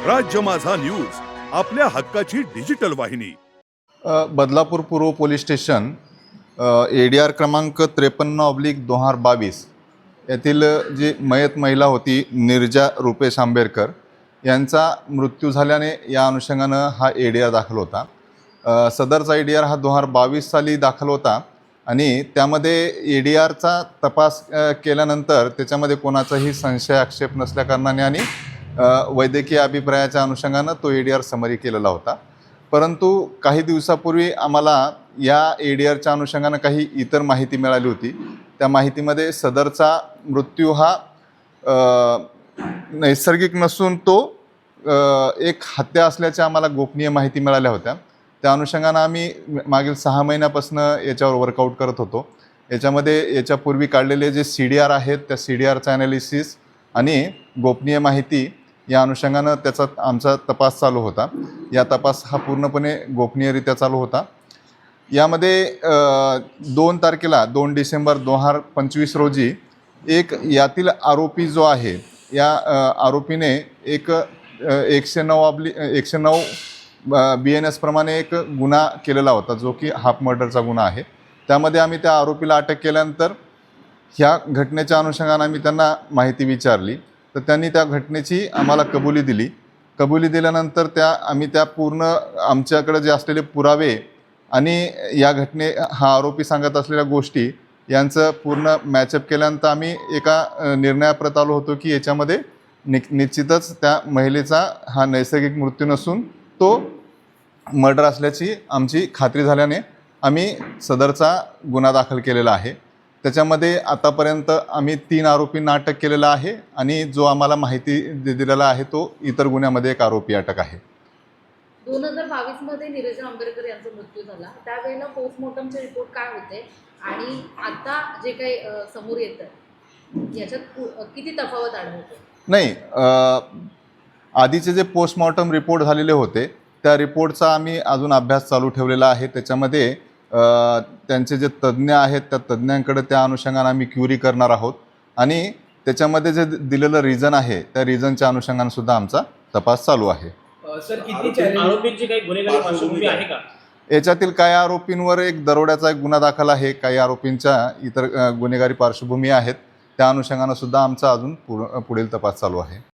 राज्य माझा न्यूज आपल्या हक्काची डिजिटल वाहिनी। बदलापूर पूर्व पोलीस स्टेशन ADR क्रमांक 53/2022 येथील जी मयत महिला होती निर्जा रुपेश आंबेडकर यांचा मृत्यू झाल्याने या अनुषंगानं हा ADR दाखल होता। सदरचा ADR हा 2022 साली दाखल होता आणि त्यामध्ये ADRचा तपास केल्यानंतर त्याच्यामध्ये कोणाचाही संशय आक्षेप नसल्याकारणाने आणि वैद्यकीय अभिप्रायाच्या अनुषंगानं तो ADR समरी केलेला होता। परंतु काही दिवसापूर्वी आम्हाला या ADRच्या अनुषंगानं काही इतर माहिती मिळाली होती। त्या माहितीमध्ये सदरचा मृत्यू हा नैसर्गिक नसून तो एक हत्या असल्याच्या आम्हाला गोपनीय माहिती मिळाल्या होत्या। त्या अनुषंगानं आम्ही मागील 6 महिन्यापासून याच्यावर वर्कआउट करत होतो। याच्यामध्ये याच्यापूर्वी काढलेले जे CDR आहेत त्या CDRचा ॲनालिसिस आणि गोपनीय माहिती या अनुषंगानं त्याचा आमचा तपास चालू होता। या तपास हा पूर्णपणे गोपनीयरित्या चालू होता। यामध्ये 2 तारखेला 2 डिसेंबर 2025 रोजी एक यातील आरोपी जो आहे या आरोपीने एक 109 BNS प्रमाणे एक गुन्हा केलेला होता जो की हाफ मर्डरचा गुन्हा आहे। त्यामध्ये आम्ही त्या आरोपीला अटक केल्यानंतर ह्या घटनेच्या अनुषंगाने आम्ही त्यांना माहिती विचारली तर त्यांनी त्या घटनेची आम्हाला कबुली दिली। कबुली दिल्यानंतर आम्ही त्या पूर्ण आमच्याकडे जे असलेले पुरावे आणि या हा आरोपी सांगत असलेल्या गोष्टी यांचं पूर्ण मॅचअप केल्यानंतर आम्ही एका निर्णयाप्रत आलो होतो की याच्यामध्ये निश्चितच त्या महिलेचा हा नैसर्गिक मृत्यू नसून तो मर्डर असल्याची आमची खात्री झाल्याने आम्ही सदरचा गुन्हा दाखल केलेला आहे। त्याच्यामध्ये आतापर्यंत आम्ही 3 आरोपींना अटक केलेला आहे आणि जो आम्हाला माहिती दिलेला आहे तो इतर गुन्ह्यामध्ये एक आरोपी अटक आहे। 2022 मध्ये निर्जा आंबेडकर यांचा मृत्यू झाला त्यावेळेला पोस्टमॉर्टमचे रिपोर्ट काय होते आणि आता जे काही समोर येतं याच्यात किती तफावत आढळते? नाही, आधीचे जे पोस्टमॉर्टम रिपोर्ट झालेले होते त्या रिपोर्टचा आम्ही अजून अभ्यास चालू ठेवलेला आहे। त्याच्यामध्ये त्यांचे जे तज्ज्ञ आहेत त्या तज्ज्ञांकडे त्या अनुषंगाने आम्ही क्युरी करणार आहोत आणि त्याच्यामध्ये जे दिलेलं रिझन आहे त्या रिझनच्या अनुषंगाने सुद्धा आमचा तपास चालू आहे। सर किती आरोपींची काही गुन्हेगारी पार्श्वभूमी आहे का? याच्यातील काही आरोपींवर एक दरोड्याचा एक गुन्हा दाखल आहे, काही आरोपींच्या इतर गुन्हेगारी पार्श्वभूमी आहेत। त्या अनुषंगाने सुद्धा आमचा अजून पुढील तपास चालू आहे।